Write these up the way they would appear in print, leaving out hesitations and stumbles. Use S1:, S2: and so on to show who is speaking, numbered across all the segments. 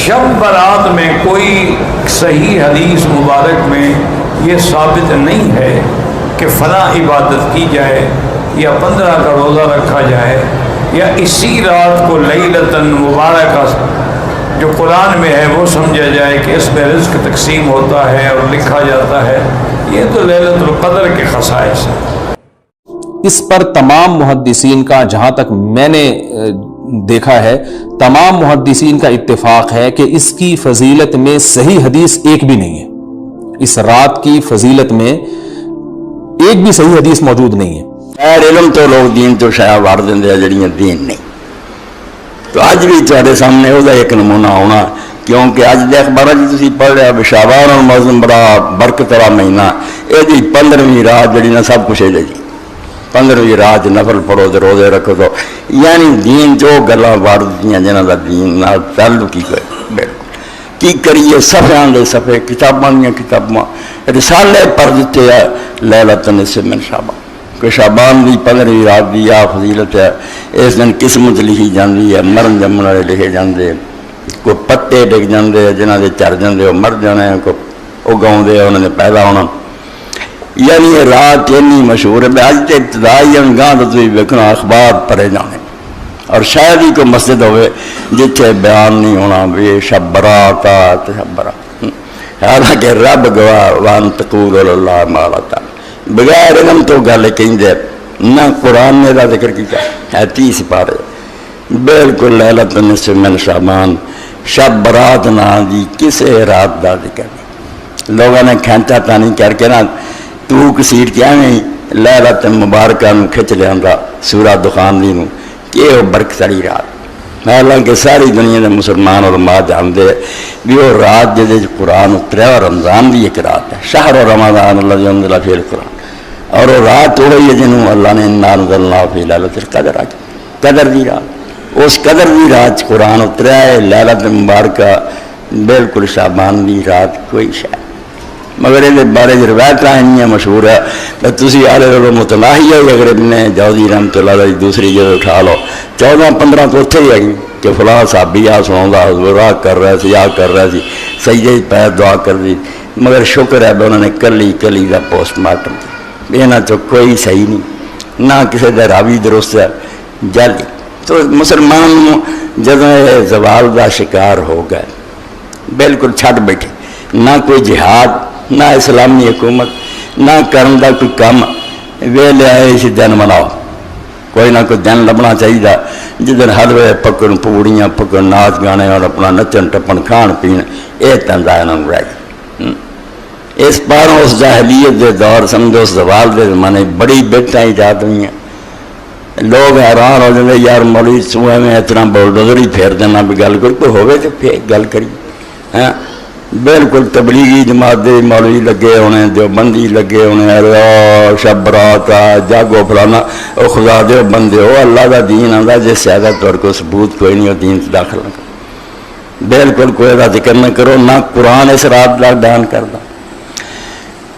S1: شب برات میں کوئی صحیح حدیث مبارک میں یہ ثابت نہیں ہے کہ فلاں عبادت کی جائے یا 15 کا روزہ رکھا جائے یا اسی رات کو لیلۃ مبارکہ جو قرآن میں ہے وہ سمجھا جائے کہ اس میں رزق تقسیم ہوتا ہے اور لکھا جاتا ہے. یہ تو لیلۃ القدر کے خصائص ہیں.
S2: اس پر تمام محدثین کا، جہاں تک میں نے دیکھا ہے، تمام محدثین کا اتفاق ہے کہ اس کی فضیلت میں صحیح حدیث ایک بھی نہیں ہے. اس رات کی فضیلت میں ایک بھی صحیح حدیث موجود نہیں ہے.
S3: خیر علم تو لوگ دین تو شاید وڑ دیں جڑیاں دین نہیں. تو اج بھی تھوڑے سامنے وہ ایک نمونہ ہونا، کیونکہ اج دے اخبار جی پڑھ رہا بھی شعبان المعظم بڑا برکت والا مہینہ، یہ 15ویں رات جڑی نا سب کچھ ہے جی 15ویں رات نفل پڑھو تو روزے رکھو تو یعنی دین جو گلاں وڑ دیاں جنہاں دا دین نال تعلق ہی کوئی کی کریے. صفحیاں دے صفحے، کتاباں دیاں کتاباں، رسالے پڑھ دیتے ہیں لیلۃ النصف من شعبان کہ شعبان دی 15ویں رات دی آ فضیلت ہے. اس دن قسمت لکھی جاندی ہے، مرن جمن والے لکھے جاندے، کوئی پتے ڈگ جاندے جنہاں دے چر جاندے وہ مر جانے، کوئی اگاؤندے انہوں نے پیدا ہونا. یعنی یہ رات اتنی مشہور ہے. اج تے ابتدائی گاہ تو تھی ویکھنا اخبار پڑھے جانے، اور شاید ہی کوئی مسجد ہوئے جتھے بیان نہیں ہونا بھی شب برات آت شب برات. حالانکہ رب گواہ وان تقول اللہ ما لا تعلم، بغیر علم تو گل کہندے نہ قرآن نے دا ذکر کیتا ہے 30 پارے بالکل لیلۃ النصف من شعبان. شب برات نہ دی کسے رات دا ذکر نہیں. لوگوں نے کھینچا تانی کر کے نا تو کسیٹ کیا نہیں لیلۃ مبارکہ نو کھچ لیاں سورہ دخان دی نو کہ وہ برکت والی رات. حالانکہ ساری دنیا دے مسلمان علماء جانتے بھی وہ رات جہاں قرآن اتریا رمضان دی ایک رات ہے، شہر رمضان الذی انزل فیہ القرآن، اور وہ رات وہی ہے جنہوں اللہ نے انا انزلناہ فی لیلۃ القدر آ قدر دی رات. اس قدر دی رات قرآن اتریا ہے. لیلۃ مبارکہ بالکل شعبان دی رات کوئی شاید، مگر یہ بارے روایت ہیں مشہور ہے. تسی آلے رولو متناہی ہے اگر ابن جوزی رحمۃ اللہ علیہ دوسری جگہ اٹھا لو 14-15 تو اتھے ہی ہے کہ فلاں صحابی آ سناؤں حضور آ کر رہے سی آ کر رہے سی سجدے پیر دعا کر دی. مگر شکر ہے انہوں نے کلی دا پوسٹ مارٹم دی، یہاں تو کوئی صحیح نہیں، نہ کسی دا راوی درست ہے جعلی. تو مسلمان جدوں یہ زوال دا شکار ہو گئے بالکل چھٹ بیٹھے، نہ کوئی جہاد نہ اسلامی حکومت نہ کرن دا کوئی کام، ویلے آئے اسی دن مناؤ. کوئی نہ کوئی دن لبنا چاہیے جدن حلوے پکن پوڑیاں پکن ناچ گانے اور اپنا نچن ٹپن کھان پین یہ تنظا انہوں رہ گئی. اس پاروں اس جاہلیت دے دور سمجھو اس زوال دے زمانے بڑی بیٹاں ایجاد ہوئی ہیں. لوگ حیران ہو جاتے یار مولوی سوئے میں اتنا بلڈوزر ہی پھیر دینا بھی گل کوئی ہوئے تو پھر گل کری. ہاں بالکل تبلیغی جماعت دے مولوی لگے ہونے، دیوبندی لگے ہونے، شب برات جاگو فلانا. او خدا دے بندے ہو اللہ دا دین آندا جس زیادہ طور کو ثبوت کوئی نہیں ہو دین سے داخل نہ کرو. بالکل کوئی دا ذکر نہ کرو، نہ قرآن اس رات دا بیان کردا،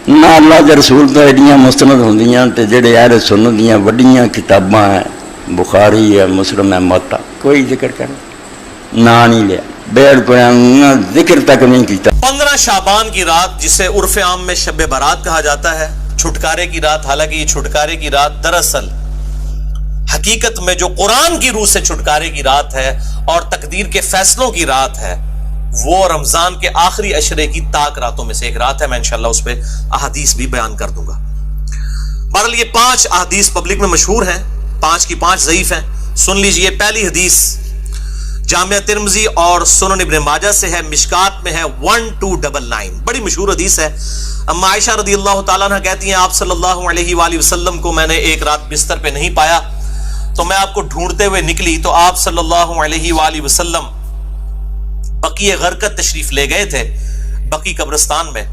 S3: نہ اللہ دے رسول تو ایڈیاں مستند ہوندیاں تے جڑے اہل سنت دیاں وڈیاں کتاباں ہیں، بخاری ہے مسلم ہے موطا، کوئی ذکر کرنا نہ نہیں لیا، بالکل ذکر تک نہیں کیتا.
S4: 15 شعبان کی رات جسے عرف عام میں شب برات کہا جاتا ہے، چھٹکارے کی رات. حالانکہ یہ چھٹکارے کی رات دراصل حقیقت میں جو قرآن کی روح سے چھٹکارے کی رات ہے اور تقدیر کے فیصلوں کی رات ہے، وہ رمضان کے آخری عشرے کی تاک راتوں میں سے ایک رات ہے. میں انشاءاللہ اس پہ احادیث بھی بیان کر دوں گا. بہرحال یہ 5 احادیث پبلک میں مشہور ہیں، 5 کی 5 ضعیف ہیں. سن لیجئے. پہلی حدیث جامعہ ترمذی اور سنن ابن ماجہ سے ہے، مشکات میں ہے 1299، بڑی مشہور حدیث ہے. اما عائشہ رضی اللہ تعالیٰ عنہ کہتی ہیں آپ صلی اللہ علیہ وآلہ وسلم کو میں نے ایک رات بستر پہ نہیں پایا تو میں آپ کو ڈھونڈتے ہوئے نکلی تو آپ صلی اللہ علیہ وآلہ وسلم بقیع غرقد تشریف لے گئے تھے، بقیع قبرستان میں،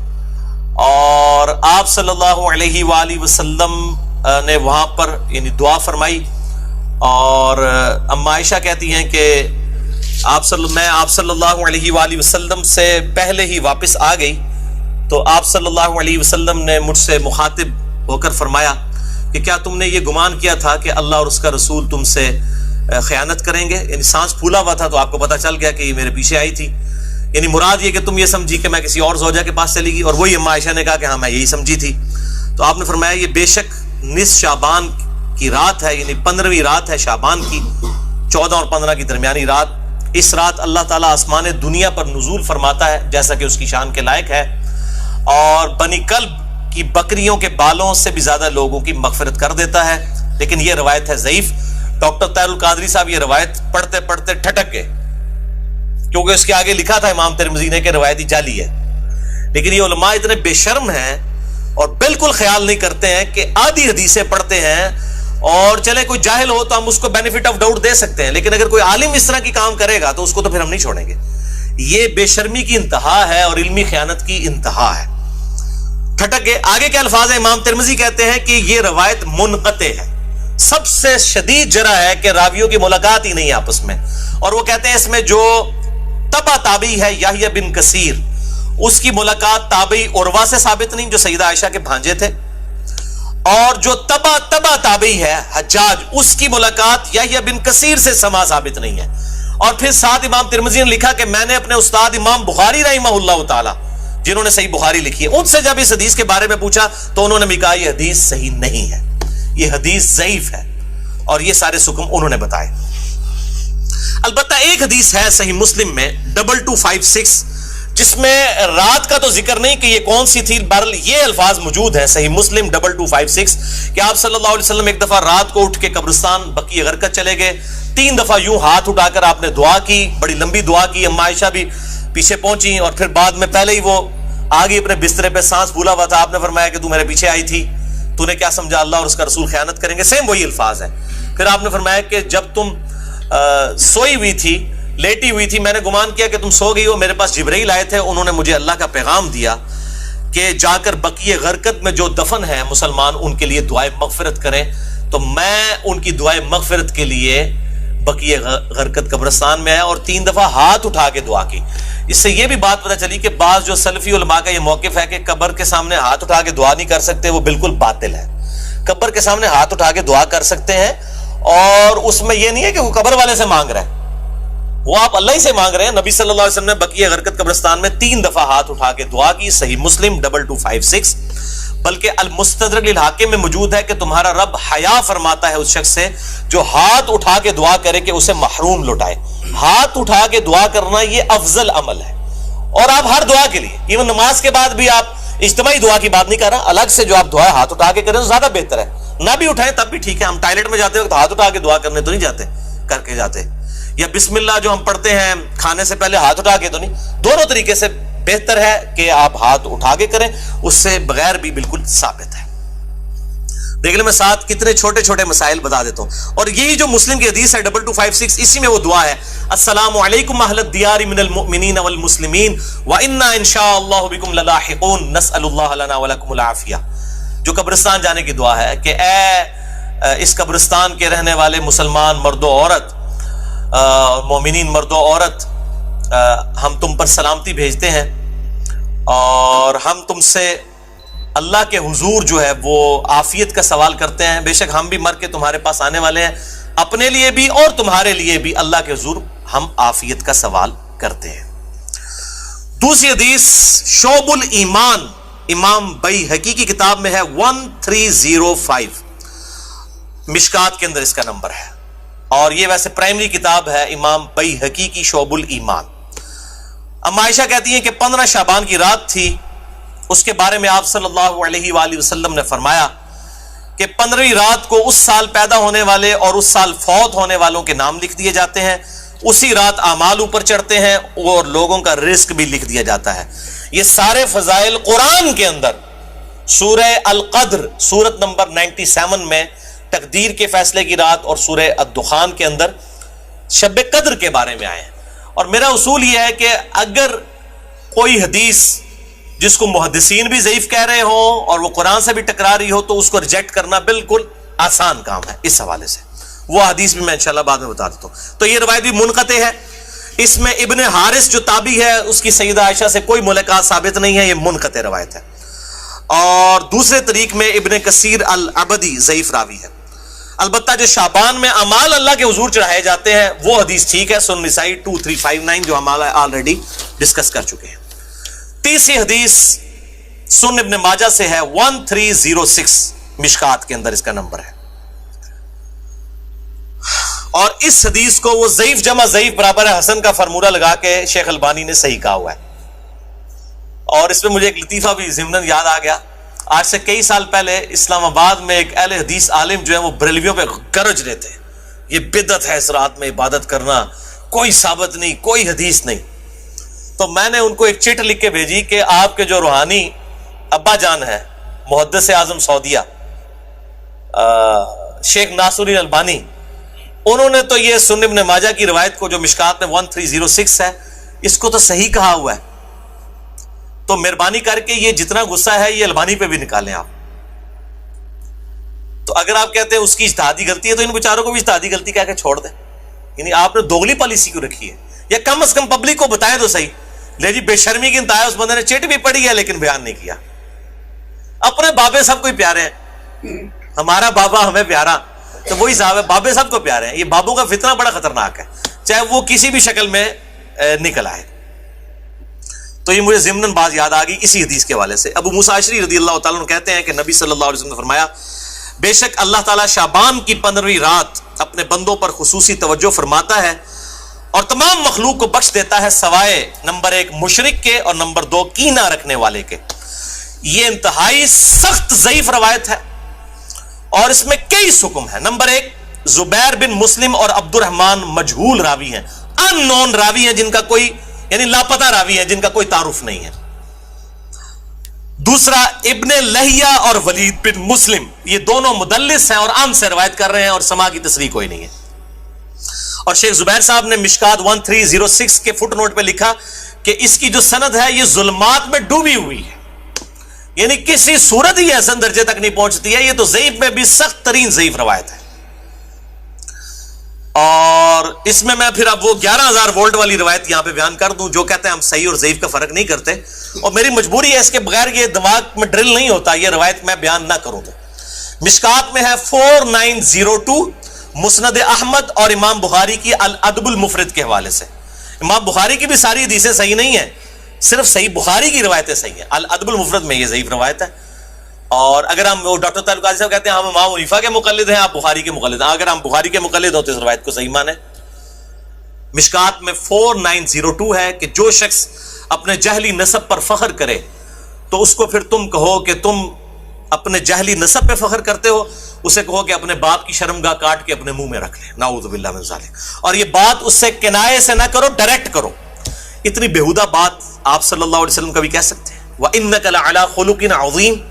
S4: اور آپ صلی اللہ علیہ وآلہ وسلم نے وہاں پر یعنی دعا فرمائی. اور اما عائشہ کہتی ہیں کہ میں آپ صلی اللہ علیہ وآلہ وسلم سے پہلے ہی واپس آ گئی تو آپ صلی اللہ علیہ وسلم نے مجھ سے مخاطب ہو کر فرمایا کہ کیا تم نے یہ گمان کیا تھا کہ اللہ اور اس کا رسول تم سے خیانت کریں گے؟ یعنی سانس پھولا ہوا تھا تو آپ کو پتہ چل گیا کہ یہ میرے پیچھے آئی تھی. یعنی مراد یہ کہ تم یہ سمجھی کہ میں کسی اور زوجہ کے پاس چلی گئی، اور وہی اما عائشہ نے کہا کہ ہاں میں یہی سمجھی تھی. تو آپ نے فرمایا یہ بے شک نصف شعبان کی رات ہے، یعنی 15ویں رات ہے شعبان کی، 14 اور 15 کی درمیانی رات. اس رات اللہ تعالیٰ آسمان دنیا پر نزول فرماتا ہے جیسا کہ اس کی شان کے لائق ہے، اور بنی کلب کی بکریوں کے بالوں سے بھی زیادہ لوگوں کی مغفرت کر دیتا ہے. لیکن یہ روایت ہے ضعیف. ڈاکٹر طاہر القادری صاحب یہ روایت پڑھتے پڑھتے ٹھٹک گئے، کیونکہ اس کے آگے لکھا تھا امام ترمذی نے کہ روایتی جعلی ہے. لیکن یہ علماء اتنے بے شرم ہیں اور بالکل خیال نہیں کرتے ہیں کہ آدھی حدیثیں پڑھتے ہیں، اور چلے کوئی جاہل ہو تو ہم اس کو بینیفٹ آف ڈاؤٹ دے سکتے ہیں، لیکن اگر کوئی عالم اس طرح کی کام کرے گا تو اس کو تو پھر ہم نہیں چھوڑیں گے. یہ بے شرمی کی انتہا ہے اور علمی خیانت کی انتہا ہے. ٹھٹک گئے. آگے کے الفاظ ہیں، امام ترمذی کہتے ہیں کہ یہ روایت منقطع ہے، سب سے شدید جرح ہے کہ راویوں کی ملاقات ہی نہیں ہے آپس میں. اور وہ کہتے ہیں اس میں جو تبع تابعی ہے یحییٰ بن کثیر، اس کی ملاقات تابعی عروہ سے ثابت نہیں جو سیدہ عائشہ کے بھانجے تھے، اور جو تبع تابعی ہے حجاج، اس کی ملاقات یحییٰ بن کثیر سے سما ثابت نہیں ہے. اور پھر ساتھ امام ترمذی نے لکھا کہ میں نے اپنے استاد امام بخاری رحمہ اللہ تعالی، جنہوں نے صحیح بخاری لکھی ہے، ان سے جب اس حدیث کے بارے میں پوچھا تو انہوں نے بھی کہا یہ حدیث صحیح نہیں ہے، یہ حدیث ضعیف ہے، اور یہ سارے حکم انہوں نے بتائے. البتہ ایک حدیث ہے صحیح مسلم میں 2256 جس میں رات کا تو ذکر نہیں کہ یہ کون سی تھی، بہرحال یہ الفاظ موجود ہیں صحیح مسلم 2256 کہ آپ صلی اللہ علیہ وسلم ایک دفعہ رات کو اٹھ کے قبرستان بقیع غرقد چلے گئے. 3 دفعہ یوں ہاتھ اٹھا کر آپ نے دعا کی، بڑی لمبی دعا کی. اما عائشہ بھی پیچھے پہنچی، اور پھر بعد میں پہلے ہی وہ آگے اپنے بسترے پہ سانس پھولا ہوا تھا. آپ نے فرمایا کہ تو میرے پیچھے آئی تھی، تو نے کیا سمجھا اللہ اور اس کا رسول خیانت کریں گے؟ سیم وہی الفاظ ہیں. پھر آپ نے فرمایا کہ جب تم سوئی ہوئی تھی، لیٹی ہوئی تھی، میں نے گمان کیا کہ تم سو گئی ہو. میرے پاس جبرائیل آئے تھے، انہوں نے مجھے اللہ کا پیغام دیا کہ جا کر بقیع غرقد میں جو دفن ہیں مسلمان ان کے لیے دعائے مغفرت کریں. تو میں ان کی دعائے مغفرت کے لیے بقیع غرقد قبرستان میں آیا اور 3 دفعہ ہاتھ اٹھا کے دعا کی. اس سے یہ بھی بات پتہ چلی کہ بعض جو سلفی علماء کا یہ موقف ہے کہ قبر کے سامنے ہاتھ اٹھا کے دعا نہیں کر سکتے، وہ بالکل باطل ہے. قبر کے سامنے ہاتھ اٹھا کے دعا کر سکتے ہیں، اور اس میں یہ نہیں ہے کہ وہ قبر والے سے مانگ رہے ہیں، وہ آپ اللہ ہی سے مانگ رہے ہیں. نبی صلی اللہ علیہ وسلم نے بقیع غرقد قبرستان میں 3 دفعہ ہاتھ اٹھا کے دعا کی. صحیح مسلم 2256. بلکہ المستدرک للحاکم میں موجود ہے کہ تمہارا رب حیا فرماتا ہے اس شخص سے جو ہاتھ اٹھا کے دعا کرے کہ اسے محروم لوٹائے. ہاتھ اٹھا کے دعا کرنا یہ افضل عمل ہے، اور آپ ہر دعا کے لیے، ایون نماز کے بعد بھی آپ اجتماعی دعا کی بات نہیں کر رہا، الگ سے جو آپ دعا ہاتھ اٹھا کے کریں تو زیادہ بہتر ہے. نہ بھی اٹھائیں تب بھی ٹھیک ہے. ہم ٹائلٹ میں جاتے ہیں تو ہاتھ اٹھا کے دعا کرنے تو نہیں جاتے، کر کے جاتے. یا بسم اللہ جو ہم پڑھتے ہیں کھانے سے پہلے ہاتھ اٹھا کے تو نہیں. دونوں طریقے سے بہتر ہے کہ آپ ہاتھ اٹھا کے کریں، اس سے بغیر بھی بالکل ثابت ہے. دیکھ لیں میں ساتھ کتنے چھوٹے چھوٹے مسائل بتا دیتا ہوں. اور یہی جو مسلم کی حدیث ہے 2256 اسی میں وہ دعا ہے، السلام علیکم اہل الدیار من المؤمنین والمسلمین وإنا ان شاء اللہ بکم للاحقون نسأل اللہ لنا ولکم العافیہ. جو قبرستان جانے کی دعا ہے کہ اے اس قبرستان کے رہنے والے مسلمان مرد و عورت، مومنین مرد و عورت، ہم تم پر سلامتی بھیجتے ہیں، اور ہم تم سے اللہ کے حضور جو ہے وہ عافیت کا سوال کرتے ہیں. بے شک ہم بھی مر کے تمہارے پاس آنے والے ہیں، اپنے لیے بھی اور تمہارے لیے بھی اللہ کے حضور ہم عافیت کا سوال کرتے ہیں. دوسری حدیث شعب الایمان امام بیہقی کی کتاب میں ہے 1305، مشکات کے اندر اس کا نمبر ہے، اور یہ ویسے پرائمری کتاب ہے امام بیہقی کی شعب الایمان. اما عائشہ کہتی ہیں کہ 15 شعبان کی رات تھی. اس کے بارے میں آپ صلی اللہ علیہ وآلہ وسلم نے فرمایا کہ 15ویں رات کو اس سال پیدا ہونے والے اور اس سال فوت ہونے والوں کے نام لکھ دیے جاتے ہیں. اسی رات اعمال اوپر چڑھتے ہیں اور لوگوں کا رزق بھی لکھ دیا جاتا ہے. یہ سارے فضائل قرآن کے اندر سورہ القدر سورت نمبر 97 میں تقدیر کے فیصلے کی رات اور سورہ الدخان کے اندر شب قدر کے بارے میں آئے ہیں. اور میرا اصول یہ ہے کہ اگر کوئی حدیث جس کو محدثین بھی ضعیف کہہ رہے ہوں اور وہ قرآن سے بھی ٹکرا رہی ہو تو اس کو ریجیکٹ کرنا بالکل آسان کام ہے. اس حوالے سے وہ حدیث بھی میں انشاءاللہ بعد میں بتا دیتا ہوں. تو یہ روایت بھی منقطع ہے. اس میں ابن حارث جو تابعی ہے اس کی سیدہ عائشہ سے کوئی ملاقات ثابت نہیں ہے، یہ منقطع روایت ہے. اور دوسرے طریق میں ابن کثیر العبدی ضعیف راوی ہے. البتہ جو شعبان میں اعمال اللہ کے حضور چڑھائے جاتے ہیں وہ حدیث ٹھیک ہے، سنن نسائی 2359 جو ہم آلریڈی ڈسکس کر چکے ہیں۔ تیسری حدیث سنن ابن ماجہ سے ہے 1306، مشکات کے اندر اس کا نمبر ہے، اور اس حدیث کو وہ ضعیف جمع ضعیف برابر ہے حسن کا فارمولہ لگا کے شیخ البانی نے صحیح کہا ہوا ہے۔ اور اس میں مجھے ایک لطیفہ بھی ضمناً یاد آ گیا، آج سے کئی سال پہلے اسلام آباد میں ایک اہل حدیث عالم جو ہے وہ بریلویوں پہ گرج رہے تھے، یہ بدعت ہے اس رات میں عبادت کرنا، کوئی ثابت نہیں، کوئی حدیث نہیں۔ تو میں نے ان کو ایک چٹ لکھ کے بھیجی کہ آپ کے جو روحانی ابا جان ہے محدث اعظم سعودیہ شیخ ناصر الدین البانی، انہوں نے تو یہ سنن ابن ماجہ کی روایت کو جو مشکات میں 1306 ہے اس کو تو صحیح کہا ہوا ہے، تو مہربانی کر کے یہ جتنا غصہ ہے یہ البانی پہ بھی نکالیں آپ۔ تو اگر آپ کہتے ہیں اس کی اجتہادی غلطی ہے تو ان بیچاروں کو بھی اجتہادی غلطی کہہ کے چھوڑ دیں، یعنی آپ نے دوگلی پالیسی کیوں رکھی ہے؟ یا کم از کم پبلک کو بتائیں تو صحیح، لے جی بے شرمی کی انتہا ہے، اس بندے نے چٹ بھی پڑھی ہے لیکن بیان نہیں کیا۔ اپنے بابے سب کو پیارے ہیں، ہمارا بابا ہمیں پیارا، تو وہی صاحب ہے، بابے سب کو پیارے ہیں۔ یہ بابوں کا فتنہ بڑا خطرناک ہے، چاہے وہ کسی بھی شکل میں نکل آئے۔ تو یہ مجھے ضمناً بات یاد آ گئی اسی حدیث کے حوالے سے۔ ابو موسیٰ اشعری رضی اللہ تعالیٰ عنہ کہتے ہیں کہ نبی صلی اللہ علیہ وسلم نے فرمایا، بے شک اللہ تعالیٰ شعبان کی 15ویں رات اپنے بندوں پر خصوصی توجہ فرماتا ہے اور تمام مخلوق کو بخش دیتا ہے سوائے نمبر 1 مشرک کے اور نمبر 2 کینہ رکھنے والے کے۔ یہ انتہائی سخت ضعیف روایت ہے اور اس میں کئی حکم ہے۔ نمبر 1 زبیر بن مسلم اور عبد الرحمن مجہول راوی ہیں، ان نون راوی ہیں، جن کا کوئی یعنی لاپتہ راوی ہیں جن کا کوئی تعارف نہیں ہے۔ دوسرا ابن لہیہ اور ولید بن مسلم، یہ دونوں مدلس ہیں اور عام سے روایت کر رہے ہیں اور سما کی تصریح کوئی نہیں ہے۔ اور شیخ زبیر صاحب نے مشکات 1306 کے فٹ نوٹ پہ لکھا کہ اس کی جو سند ہے یہ ظلمات میں ڈوبی ہوئی ہے، یعنی کسی صورت ہی حسن درجے تک نہیں پہنچتی ہے، یہ تو ضعیف میں بھی سخت ترین ضعیف روایت ہے۔ اور اس میں پھر اب وہ 11,000 وولٹ والی روایت یہاں پہ بیان کر دوں جو کہتے ہیں ہم صحیح اور ضعیف کا فرق نہیں کرتے، اور میری مجبوری ہے، اس کے بغیر یہ دماغ میں ڈرل نہیں ہوتا یہ روایت میں بیان نہ کروں تو۔ مشکات میں ہے 4902 مسند احمد اور امام بخاری کی الادب المفرد کے حوالے سے۔ امام بخاری کی بھی ساری حدیثیں صحیح نہیں ہیں، صرف صحیح بخاری کی روایتیں صحیح ہیں، الادب المفرد میں یہ ضعیف روایت ہے۔ اور اگر ہم وہ ڈاکٹر طارق قاضی صاحب کہتے ہیں ہم امام حنیفہ کے مقلد ہیں، آپ بخاری کے مقلد ہیں، اگر ہم بخاری کے مقلد ہو تو اس روایت کو صحیح مانیں۔ مشکات میں 4902 ہے کہ جو شخص اپنے جہلی نسب پر فخر کرے تو اس کو پھر تم کہو کہ تم اپنے جہلی نسب پہ فخر کرتے ہو، اسے کہو کہ اپنے باپ کی شرمگاہ کاٹ کے اپنے منہ میں رکھ لے، نعوذ باللہ من ذالک۔ اور یہ بات اس سے کنایے سے نہ کرو، ڈائریکٹ کرو۔ اتنی بےہودہ بات آپ صلی اللہ علیہ وسلم کبھی کہہ سکتے ہیں؟ وَإِنَّكَ لَعَلَىٰ خُلُقٍ عَظِيمٍ،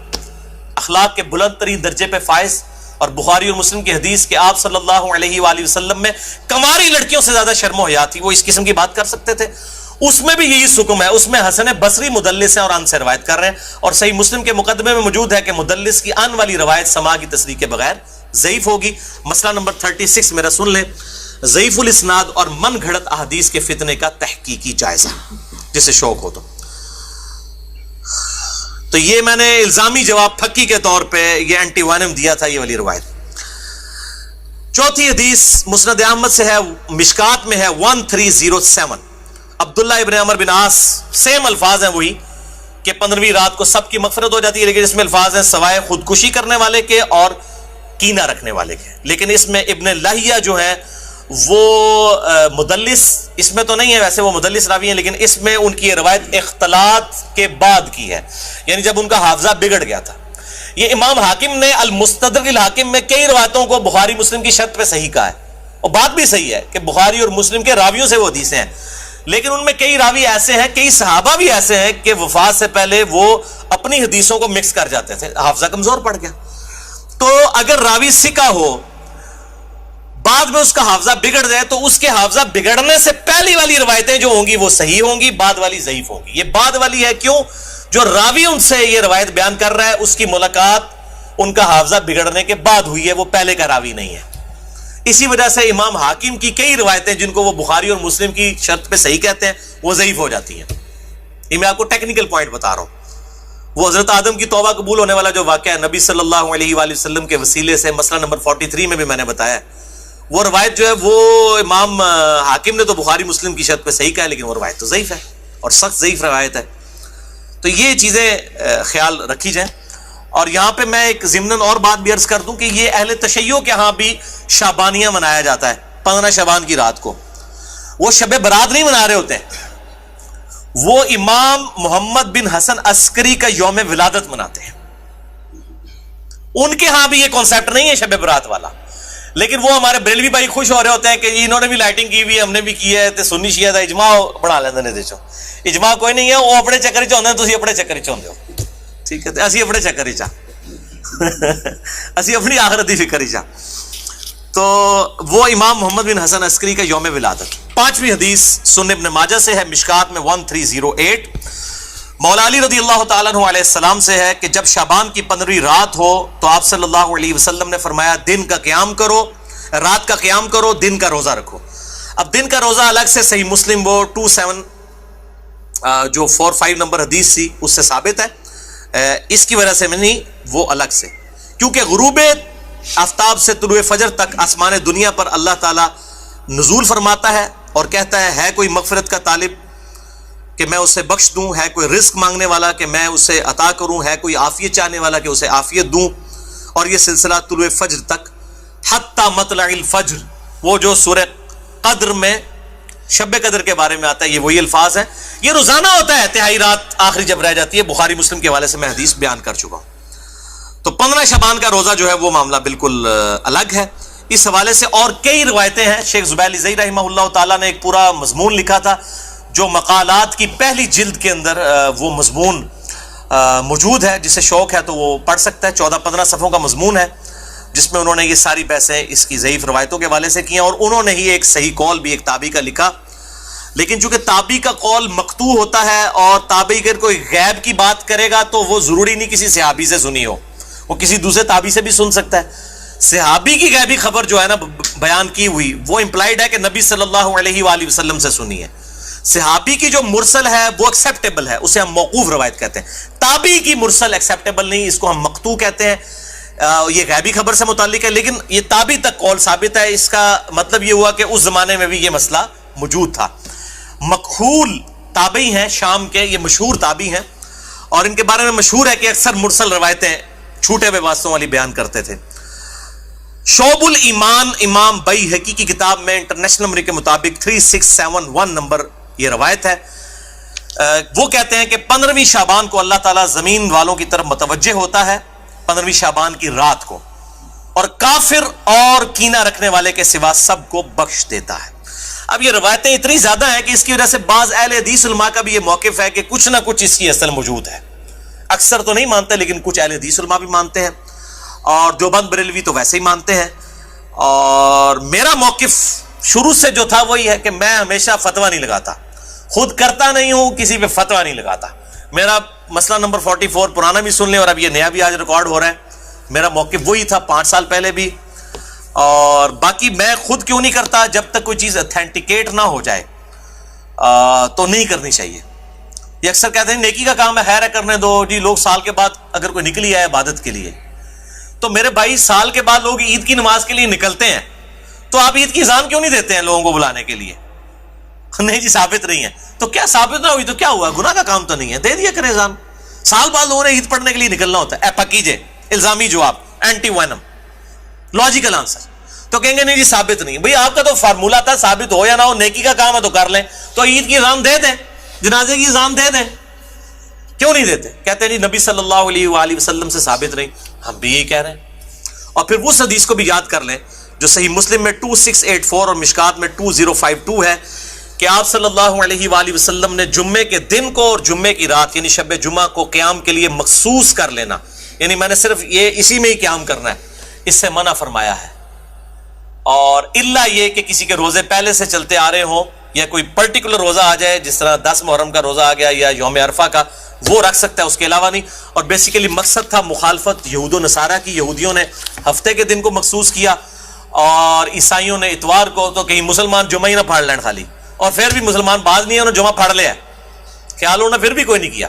S4: اخلاق کے بلند ترین درجے پہ فائز۔ اور بخاری اور مسلم کی حدیث کہ آپ صلی اللہ علیہ وآلہ وسلم میں کنواری لڑکیوں سے زیادہ شرم و حیا تھی، وہ اس قسم کی بات کر سکتے تھے؟ اس میں بھی یہی حکم ہے، اس میں حسن بصری مدلس ہیں اور ان سے روایت کر رہے ہیں، اور صحیح مسلم کے مقدمے میں موجود ہے کہ مدلس کی ان والی روایت سما کی تصریح کے بغیر ضعیف ہوگی۔ مسئلہ نمبر 36 میرا سن لیں، ضعیف الاسناد اور من گھڑت احادیث کے فتنے کا تحقیقی جائزہ، جسے شوق ہو تو یہ میں نے الزامی جواب پھکی کے طور پہ یہ اینٹی وانم دیا تھا یہ والی روایت۔ چوتھی حدیث مسند احمد سے ہے، مشکات میں ہے 1307 عبداللہ ابن عمر بن عاص، سیم الفاظ ہیں وہی کہ 15ویں رات کو سب کی مغفرت ہو جاتی ہے، لیکن اس میں الفاظ ہیں سوائے خودکشی کرنے والے کے اور کینہ رکھنے والے کے۔ لیکن اس میں ابن لہیہ جو ہے وہ مدلس، اس میں تو نہیں ہے، ویسے وہ مدلس راوی ہیں، لیکن اس میں ان کی روایت اختلاط کے بعد کی ہے، یعنی جب ان کا حافظہ بگڑ گیا تھا۔ یہ امام حاکم نے المستدرک الحاکم میں کئی روایتوں کو بخاری مسلم کی شرط پہ صحیح کہا ہے، اور بات بھی صحیح ہے کہ بخاری اور مسلم کے راویوں سے وہ حدیثیں ہیں، لیکن ان میں کئی راوی ایسے ہیں، کئی صحابہ بھی ایسے ہیں کہ وفات سے پہلے وہ اپنی حدیثوں کو مکس کر جاتے تھے، حافظہ کمزور پڑ گیا۔ تو اگر راوی ثقہ ہو بعد میں اس کا حافظہ بگڑ جائے تو اس کے حافظہ بگڑنے سے پہلی والی روایتیں جو ہوں گی وہ صحیح ہوں گی، بعد والی ضعیف ہوں گی۔ یہ بعد والی ہے کیوں؟ جو راوی ان سے یہ روایت بیان کر رہا ہے اس کی ملاقات ان کا حافظہ بگڑنے کے بعد ہوئی ہے، وہ پہلے کا راوی نہیں ہے۔ اسی وجہ سے امام حاکم کی کئی روایتیں جن کو وہ بخاری اور مسلم کی شرط پہ صحیح کہتے ہیں وہ ضعیف ہو جاتی ہیں۔ یہ میں آپ کو ٹیکنیکل پوائنٹ بتا رہا ہوں، وہ حضرت آدم کی توبہ قبول ہونے والا جو واقعہ ہے نبی صلی اللہ علیہ وآلہ وسلم کے وسیلے سے، مسئلہ نمبر 43 میں بھی میں نے بتایا ہے، وہ روایت جو ہے وہ امام حاکم نے تو بخاری مسلم کی شرط پہ صحیح کہا ہے، لیکن وہ روایت تو ضعیف ہے اور سخت ضعیف روایت ہے. تو یہ چیزیں خیال رکھی جائیں. اور یہاں پہ میں ایک ضمناً اور بات بھی عرض کر دوں کہ یہ اہل تشیع کے ہاں بھی شعبانیہ منایا جاتا ہے 15 شعبان کی رات کو. وہ شب برات نہیں منا رہے ہوتے ہیں، وہ امام محمد بن حسن عسکری کا یوم ولادت مناتے ہیں. ان کے ہاں بھی یہ کانسیپٹ نہیں ہے شب برات والا، لیکن وہ ہمارے بریلوی بھائی خوش ہو رہے ہوتے ہیں کہ انہوں نے بھی لائٹنگ کی ہوئی ہے، ہم نے بھی کی ہے، تے سنی شیعہ دا اجماع بنا لیندے نے. دیکھو اجماع کوئی نہیں ہے، وہ اپنے چکر چ ہوندے، تسی اپنے چکر چ ہوندے ہو. ٹھیک ہے، اسی اپنے چکر چ اسی اپنی آخرت دی فکر چ. تو وہ امام محمد بن حسن عسکری کا یوم ولادت. 5ویں حدیث سنن ابن ماجہ سے ہے، مشکات میں 1308. مولا علی رضی اللہ تعالیٰ عنہ علیہ السلام سے ہے کہ جب شعبان کی 15ویں رات ہو تو آپ صلی اللہ علیہ وسلم نے فرمایا دن کا قیام کرو، رات کا قیام کرو، دن کا روزہ رکھو. اب دن کا روزہ الگ سے صحیح مسلم وہ 27 جو 45 نمبر حدیث تھی اس سے ثابت ہے. اس کی وجہ سے میں نہیں، وہ الگ سے، کیونکہ غروب آفتاب سے طلوع فجر تک آسمان دنیا پر اللہ تعالیٰ نزول فرماتا ہے اور کہتا ہے کوئی مغفرت کا طالب کہ میں اسے بخش دوں، ہے کوئی رزق مانگنے والا کہ میں اسے عطا کروں، ہے کوئی عافیت چاہنے والا کہ اسے عافیت دوں. اور یہ سلسلہ طلوع فجر تک حتی مطلع الفجر، وہ جو سورہ قدر میں شب قدر کے بارے میں آتا ہے، یہ وہی الفاظ ہیں. یہ روزانہ ہوتا ہے، تہائی رات آخری جب رہ جاتی ہے. بخاری مسلم کے حوالے سے میں حدیث بیان کر چکا ہوں. تو 15 شعبان کا روزہ جو ہے وہ معاملہ بالکل الگ ہے. اس حوالے سے اور کئی روایتیں ہیں. شیخ زبیر علی زئی رحمہ اللہ تعالیٰ نے ایک پورا مضمون لکھا تھا جو مقالات کی پہلی جلد کے اندر وہ مضمون موجود ہے. جسے شوق ہے تو وہ پڑھ سکتا ہے. 14-15 صفحوں کا مضمون ہے جس میں انہوں نے یہ ساری بحثیں اس کی ضعیف روایتوں کے حوالے سے کی ہیں، اور انہوں نے ہی ایک صحیح قول بھی ایک تابعی کا لکھا. لیکن چونکہ تابعی کا قول مقطوع ہوتا ہے اور تابعی اگر کوئی غیب کی بات کرے گا تو وہ ضروری نہیں کسی صحابی سے سنی ہو، وہ کسی دوسرے تابعی سے بھی سن سکتا ہے. صحابی کی غیبی خبر جو ہے نا بیان کی ہوئی وہ امپلائڈ ہے کہ نبی صلی اللہ علیہ وآلہ وسلم سے سنی ہے. صحابی کی جو مرسل ہے وہ ایکسیپٹیبل ہے، اسے ہم موقوف روایت کہتے ہیں. تابعی کی مرسل ایکسیپٹیبل نہیں، اس کو ہم مقطوع کہتے ہیں. یہ غیبی خبر سے متعلق ہے، لیکن یہ تابعی تک قول ثابت ہے. اس کا مطلب یہ ہوا کہ اس زمانے میں بھی یہ مسئلہ موجود تھا. مکحول تابعی ہیں شام کے، یہ مشہور تابعی ہیں، اور ان کے بارے میں مشہور ہے کہ اکثر مرسل روایتیں چھوٹے ہوئے واسطوں والی بیان کرتے تھے. شعب الایمان امام بیہقی کی کتاب میں انٹرنیشنل نمبر کے مطابق 3671 نمبر یہ روایت ہے. وہ کہتے ہیں کہ 15ویں شعبان کو اللہ تعالیٰ زمین والوں کی طرف متوجہ ہوتا ہے 15ویں شعبان کی رات کو، اور کافر اور کینہ رکھنے والے کے سوا سب کو بخش دیتا ہے. اب یہ روایتیں اتنی زیادہ ہیں کہ اس کی وجہ سے بعض اہل حدیث علماء کا بھی یہ موقف ہے کہ کچھ نہ کچھ اس کی اصل موجود ہے. اکثر تو نہیں مانتے لیکن کچھ اہل حدیث علماء بھی مانتے ہیں، اور دیوبند بریلوی تو ویسے ہی مانتے ہیں. اور میرا موقف شروع سے جو تھا وہی ہے کہ میں ہمیشہ فتویٰ نہیں لگاتا، خود کرتا نہیں ہوں، کسی پہ فتویٰ نہیں لگاتا. میرا مسئلہ نمبر 44 پرانا بھی سن لیں اور اب یہ نیا بھی آج ریکارڈ ہو رہا ہے. میرا موقف وہی تھا 5 سال پہلے بھی. اور باقی میں خود کیوں نہیں کرتا، جب تک کوئی چیز اتھینٹیکیٹ نہ ہو جائے تو نہیں کرنی چاہیے. یہ اکثر کہتے ہیں نیکی کا کام ہے، خیر ہے کرنے دو جی. لوگ سال کے بعد اگر کوئی نکلی ہے عبادت کے لیے، تو میرے بھائی سال کے بعد لوگ عید کی نماز کے لیے نکلتے ہیں، تو آپ عید کی اذان کیوں نہیں دیتے ہیں لوگوں کو بلانے کے لیے؟ نہیں جی ثابت نہیں ہے. تو کیا ثابت نہ ہوئی تو کیا ہوا؟ گناہ کا کام تو نہیں ہے، دے دیا کرے اذان. سال بعد لوگوں نے عید پڑھنے کے لیے نکلنا ہوتا ہے. پکیجے الزامی جواب، اینٹی وینم لاجیکل آنسر. تو کہیں گے نہیں جی ثابت نہیں. بھئی آپ کا تو فارمولہ تھا ثابت ہو یا نہ ہو، نیکی کا کام ہے تو کر لیں. تو عید کی اذان دے دیں، جنازے کی اذان دے دیں، کیوں نہیں دیتے؟ کہتے ہیں جی نبی صلی اللہ علیہ وآلہ وسلم سے ثابت نہیں. ہم بھی یہی کہہ رہے ہیں. اور پھر اس حدیث کو بھی یاد کر لیں جو صحیح مسلم میں 2684 اور مشکات میں 2052 ہے کہ آپ صلی اللہ علیہ وآلہ وسلم نے جمعے کے دن کو اور جمعے کی رات یعنی شب جمعہ کو قیام کے لیے مخصوص کر لینا، یعنی میں نے صرف یہ اسی میں ہی قیام کرنا ہے، اس سے منع فرمایا ہے. اور الا یہ کہ کسی کے روزے پہلے سے چلتے آ رہے ہوں یا کوئی پرٹیکولر روزہ آ جائے، جس طرح 10 محرم کا روزہ آ گیا یا یوم عرفہ کا، وہ رکھ سکتا ہے، اس کے علاوہ نہیں. اور بیسیکلی مقصد تھا مخالفت یہود و نصارہ کی. یہودیوں نے ہفتے کے دن کو مخصوص کیا اور عیسائیوں نے اتوار کو. تو کہیں مسلمان جمعہ ہی نہ پھاڑ لین خالی، اور پھر بھی مسلمان بعض نہیں ہے انہوں نے جمعہ پھاڑ لیا ہے، خیال ہونا پھر بھی کوئی نہیں کیا.